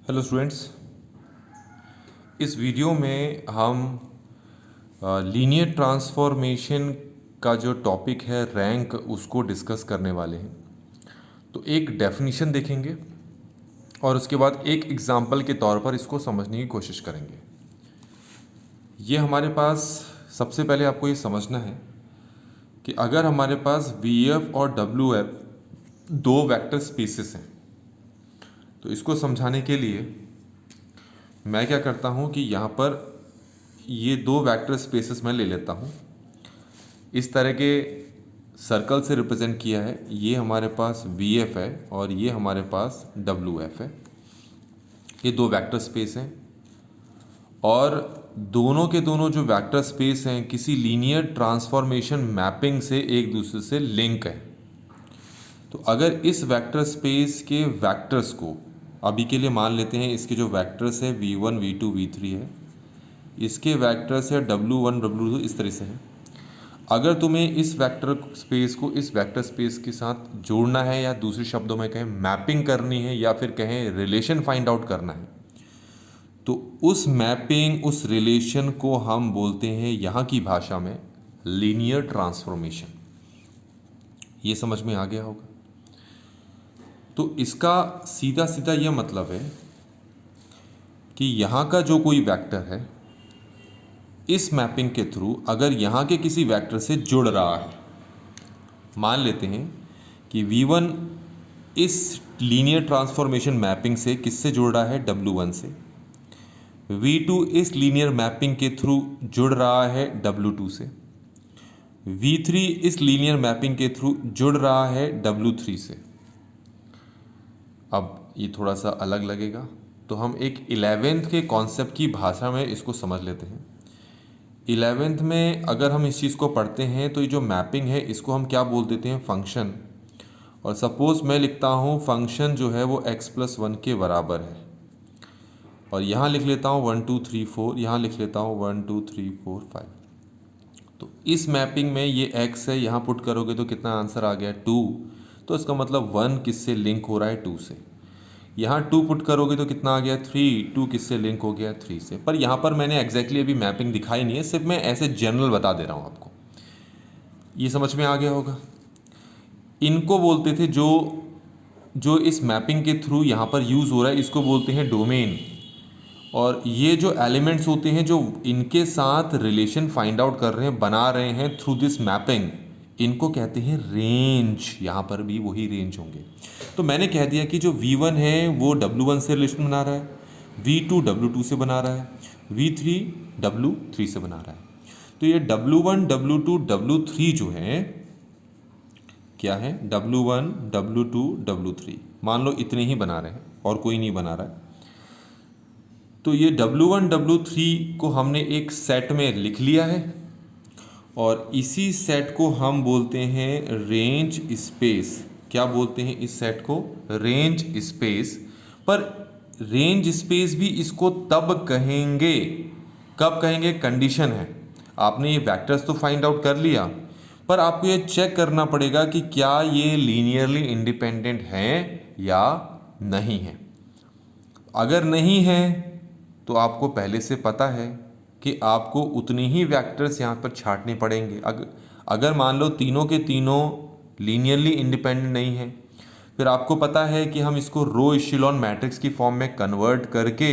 Hello students, इस video में हम लीनियर ट्रांसफॉर्मेशन का जो टॉपिक है रैंक उसको डिस्कस करने वाले हैं। तो एक डेफिनेशन देखेंगे और उसके बाद एक एग्जांपल के तौर पर इसको समझने की कोशिश करेंगे। ये हमारे पास सबसे पहले आपको ये समझना है कि अगर हमारे पास VF और WF दो वेक्टर स्पेसेस हैं तो इसको समझाने के लिए मैं क्या करता हूँ कि यहाँ पर ये दो वेक्टर स्पेसेस मैं ले लेता हूँ। इस तरह के सर्कल से रिप्रेजेंट किया है। ये हमारे पास VF है और ये हमारे पास WF है। ये दो वेक्टर स्पेस हैं और दोनों के दोनों जो वेक्टर स्पेस हैं किसी लीनियर ट्रांसफॉर्मेशन मैपिंग से एक दूसरे से लिंक है। तो अगर इस वेक्टर स्पेस के वेक्टर्स को अभी के लिए मान लेते हैं, इसके जो वेक्टर्स है V1 V2 V3 है, इसके वेक्टर्स है W1 W2 इस तरह से है। अगर तुम्हें इस वेक्टर स्पेस को इस वेक्टर स्पेस के साथ जोड़ना है या दूसरे शब्दों में कहें मैपिंग करनी है या फिर कहें रिलेशन फाइंड आउट करना है, तो उस मैपिंग उस रिलेशन को हम बोलते हैं यहाँ की भाषा में लीनियर ट्रांसफॉर्मेशन। ये समझ में आ गया होगा। तो इसका सीधा सीधा यह मतलब है कि यहाँ का जो कोई वेक्टर है इस मैपिंग के थ्रू अगर यहाँ के किसी वेक्टर से जुड़ रहा है, मान लेते हैं कि V1 इस लीनियर ट्रांसफॉर्मेशन मैपिंग से किससे जुड़ रहा है, W1 से। V2 इस लीनियर मैपिंग के थ्रू जुड़ रहा है W2 से। V3 इस लीनियर मैपिंग के थ्रू जुड़ रहा है W3 से। अब ये थोड़ा सा अलग लगेगा तो हम एक 11th के कॉन्सेप्ट की भाषा में इसको समझ लेते हैं। 11th में अगर हम इस चीज़ को पढ़ते हैं तो ये जो मैपिंग है इसको हम क्या बोल देते हैं, फंक्शन। और सपोज़ मैं लिखता हूँ फंक्शन जो है वो x+1 के बराबर है और यहाँ लिख लेता हूँ 1 2 3 4, यहाँ लिख लेता हूँ 1 2 3 4 5। तो इस मैपिंग में ये x है, यहाँ पुट करोगे तो कितना आंसर आ गया 2। तो इसका मतलब 1 किससे लिंक हो रहा है, 2 से। यहाँ 2 पुट करोगे तो कितना आ गया 3, 2 किससे लिंक हो गया 3 से। पर यहाँ पर मैंने एग्जैक्टली अभी मैपिंग दिखाई नहीं है, सिर्फ मैं ऐसे जनरल बता दे रहा हूँ आपको। ये समझ में आ गया होगा। इनको बोलते थे जो इस मैपिंग के थ्रू यहाँ पर यूज़ हो रहा है इसको बोलते हैं डोमेन। और ये जो एलिमेंट्स होते हैं जो इनके साथ रिलेशन फाइंड आउट कर रहे हैं, बना रहे हैं थ्रू दिस मैपिंग, इनको कहते हैं रेंज। यहाँ पर भी वही रेंज होंगे। तो मैंने कह दिया कि जो V1 है वो W1 से रिलेशन बना रहा है, V2 W2 से बना रहा है, V3 W3 से बना रहा है। तो ये W1 W2 W3 जो है क्या है, W1 W2 W3 मान लो इतने ही बना रहे हैं और कोई नहीं बना रहा है। तो ये W1 W3 को हमने एक सेट में लिख लिया है और इसी सेट को हम बोलते हैं रेंज स्पेस। क्या बोलते हैं इस सेट को, रेंज स्पेस। पर रेंज स्पेस भी इसको तब कहेंगे, कब कहेंगे, कंडीशन है। आपने ये वेक्टर्स तो फाइंड आउट कर लिया पर आपको ये चेक करना पड़ेगा कि क्या ये लीनियरली इंडिपेंडेंट हैं या नहीं है। अगर नहीं है तो आपको पहले से पता है कि आपको उतनी ही वेक्टर्स यहाँ पर छांटने पड़ेंगे। अगर मान लो तीनों के तीनों लीनियरली इंडिपेंडेंट नहीं है, फिर आपको पता है कि हम इसको रो इशेलॉन मैट्रिक्स की फॉर्म में कन्वर्ट करके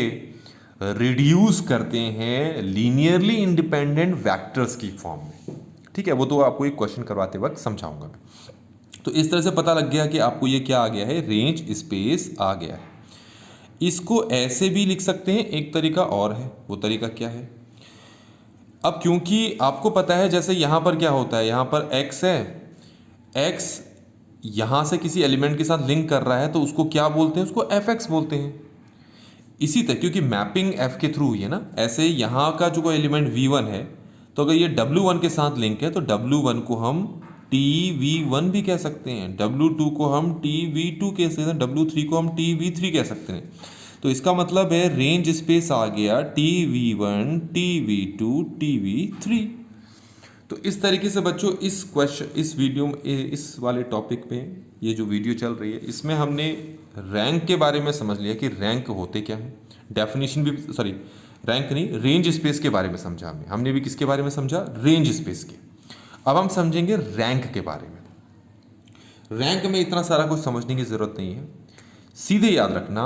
रिड्यूस करते हैं लीनियरली इंडिपेंडेंट वेक्टर्स की फॉर्म में। ठीक है, वो तो आपको एक क्वेश्चन करवाते वक्त समझाऊंगा मैं। तो इस तरह से पता लग गया कि आपको ये क्या आ गया है, रेंज स्पेस आ गया है। इसको ऐसे भी लिख सकते हैं, एक तरीका और है। वो तरीका क्या है, अब क्योंकि आपको पता है जैसे यहाँ पर क्या होता है, यहाँ पर x है, x यहाँ से किसी एलिमेंट के साथ लिंक कर रहा है तो उसको क्या बोलते हैं, उसको fx बोलते हैं। इसी तरह क्योंकि मैपिंग f के थ्रू हुई है ना, ऐसे यहाँ का जो कोई एलिमेंट V1 है तो अगर ये W1 के साथ लिंक है तो W1 को हम TV1 भी कह सकते हैं, W2 को हम TV2 कह सकते हैं, W3 को हम TV3 कह सकते हैं। तो इसका मतलब है रेंज स्पेस आ गया TV1 TV2 TV3। तो इस तरीके से बच्चों इस वीडियो में इस वाले टॉपिक पे ये जो वीडियो चल रही है इसमें हमने रैंक के बारे में समझ लिया कि रैंक होते क्या हैं, डेफिनेशन भी, सॉरी रैंक नहीं, रेंज स्पेस के बारे में समझा हमने भी किसके बारे में समझा, रेंज स्पेस के। अब हम समझेंगे रैंक के बारे में। रैंक में इतना सारा कुछ समझने की ज़रूरत नहीं है, सीधे याद रखना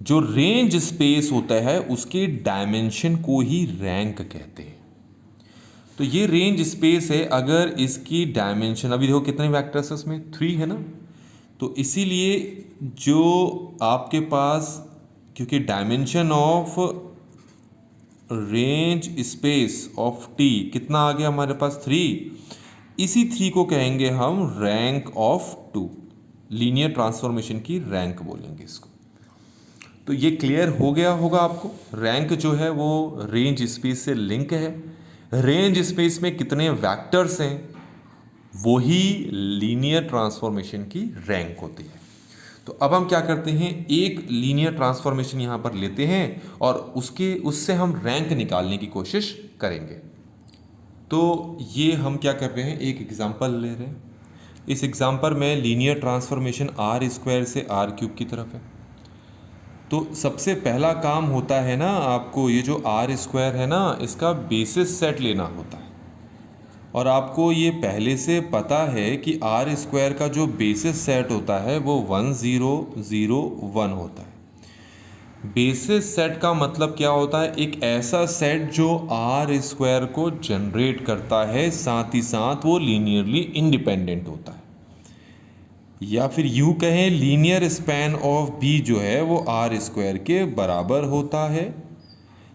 जो रेंज स्पेस होता है उसके डायमेंशन को ही रैंक कहते हैं। तो ये रेंज स्पेस है, अगर इसकी डायमेंशन, अभी देखो कितने वेक्टर्स है उसमें, 3 है ना, तो इसीलिए जो आपके पास, क्योंकि dimension of range space of T कितना आ गया हमारे पास, 3, इसी 3 को कहेंगे हम रैंक ऑफ 2, लीनियर ट्रांसफॉर्मेशन की रैंक बोलेंगे इसको। तो ये क्लियर हो गया होगा आपको, रैंक जो है वो रेंज स्पेस से लिंक है। रेंज स्पेस में कितने वेक्टर्स हैं वही लीनियर ट्रांसफॉर्मेशन की रैंक होती है। तो अब हम क्या करते हैं, एक लीनियर ट्रांसफॉर्मेशन यहाँ पर लेते हैं और उससे हम रैंक निकालने की कोशिश करेंगे। तो ये हम क्या कर रहे हैं, एक एग्जांपल ले रहे हैं। इस एग्जांपल में लीनियर ट्रांसफॉर्मेशन r² से r³ की तरफ है। तो सबसे पहला काम होता है ना, आपको ये जो r² है ना, इसका बेसिस सेट लेना होता है। और आपको ये पहले से पता है कि r² का जो बेसिस सेट होता है वो 1 0 0 1 होता है। बेसिस सेट का मतलब क्या होता है, एक ऐसा सेट जो r² को जनरेट करता है, साथ ही साथ वो लीनियरली इंडिपेंडेंट होता है। या फिर यूँ कहें, लीनियर स्पैन ऑफ b जो है वो r² के बराबर होता है।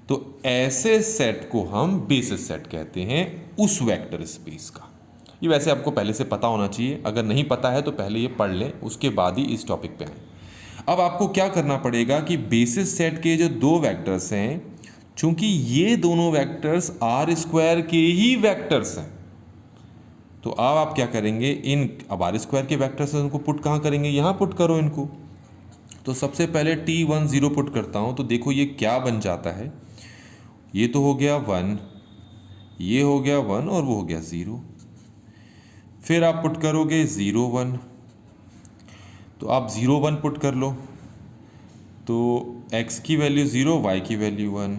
तो ऐसे सेट को हम बेसिस सेट कहते हैं उस वेक्टर स्पेस का। ये वैसे आपको पहले से पता होना चाहिए, अगर नहीं पता है तो पहले ये पढ़ लें, उसके बाद ही इस टॉपिक पे आएँ। अब आपको क्या करना पड़ेगा कि बेसिस सेट के जो 2 वेक्टर्स हैं, चूंकि ये दोनों वेक्टर्स r² के ही वेक्टर्स हैं, तो अब आप क्या करेंगे, अब r² के वेक्टर्स हैं उनको पुट कहाँ करेंगे, यहाँ पुट करो इनको। तो सबसे पहले t1 0 पुट करता हूँ, तो देखो ये क्या बन जाता है, ये तो हो गया 1, ये हो गया 1 और वो हो गया 0। फिर आप पुट करोगे 0 1, तो आप 0 1 पुट कर लो, तो x की वैल्यू 0, y की वैल्यू 1,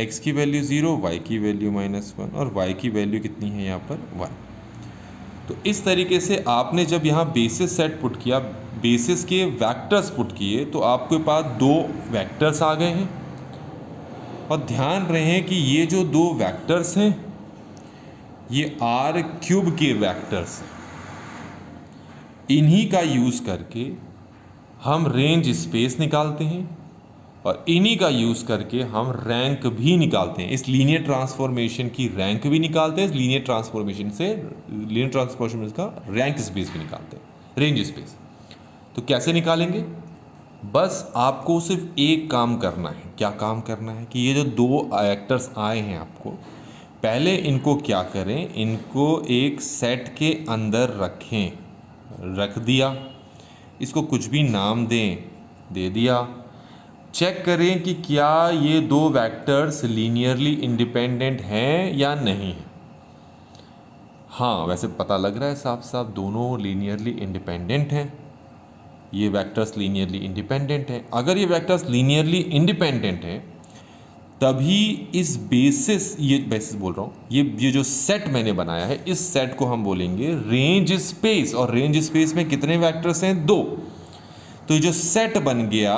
x की वैल्यू 0, y की वैल्यू -1 और y की वैल्यू कितनी है यहाँ पर 1। तो इस तरीके से आपने जब यहाँ बेसिस सेट पुट किया, बेसिस के वेक्टर्स पुट किए, तो आपके पास 2 वेक्टर्स आ गए हैं। और ध्यान रहे कि ये जो 2 वेक्टर्स हैं ये r³ के वेक्टर्स हैं। इन्हीं का यूज़ करके हम रेंज स्पेस निकालते हैं और इन्हीं का यूज़ करके हम रैंक भी निकालते हैं। इस लीनियर ट्रांसफॉर्मेशन की रैंक भी निकालते हैं, इस लीनियर ट्रांसफॉर्मेशन का रैंक स्पेस भी निकालते हैं, रेंज स्पेस। तो कैसे निकालेंगे, बस आपको सिर्फ एक काम करना है। क्या काम करना है कि ये जो 2 वेक्टर्स आए हैं आपको, पहले इनको क्या करें, इनको एक सेट के अंदर रखें, रख दिया, इसको कुछ भी नाम दें, दे दिया। चेक करें कि क्या ये 2 वेक्टर्स लीनियरली इंडिपेंडेंट हैं या नहीं है। हाँ, वैसे पता लग रहा है साफ साफ दोनों लीनियरली इंडिपेंडेंट हैं, ये वेक्टर्स लीनियरली इंडिपेंडेंट हैं। अगर ये वेक्टर्स लीनियरली इंडिपेंडेंट हैं तभी इस बेसिस, ये बेसिस बोल रहा हूँ, ये जो सेट मैंने बनाया है, इस सेट को हम बोलेंगे रेंज स्पेस। और रेंज स्पेस में कितने वेक्टर्स हैं, 2। तो ये जो सेट बन गया,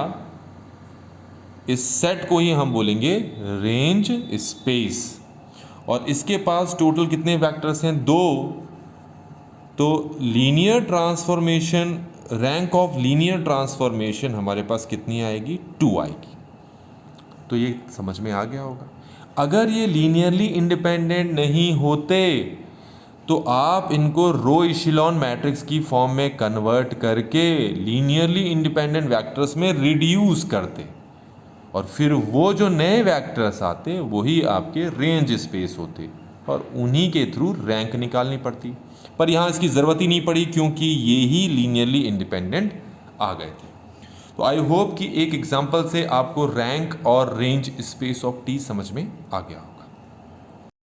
इस सेट को ही हम बोलेंगे रेंज स्पेस। और इसके पास टोटल कितने वेक्टर्स हैं, 2। तो linear transformation, rank of linear transformation हमारे पास कितनी आएगी, 2 आएगी। तो ये समझ में आ गया होगा। अगर ये लीनियरली इंडिपेंडेंट नहीं होते तो आप इनको रो इशेलॉन मैट्रिक्स की फॉर्म में कन्वर्ट करके लीनियरली इंडिपेंडेंट वेक्टर्स में रिड्यूस करते, और फिर वो जो नए वेक्टर्स आते वही आपके रेंज स्पेस होते और उन्हीं के थ्रू रैंक निकालनी पड़ती। पर यहाँ इसकी ज़रूरत ही नहीं पड़ी क्योंकि ये ही लीनियरली इंडिपेंडेंट आ गए थे। तो आई होप कि एक एग्जांपल से आपको रैंक और रेंज स्पेस ऑफ टी समझ में आ गया।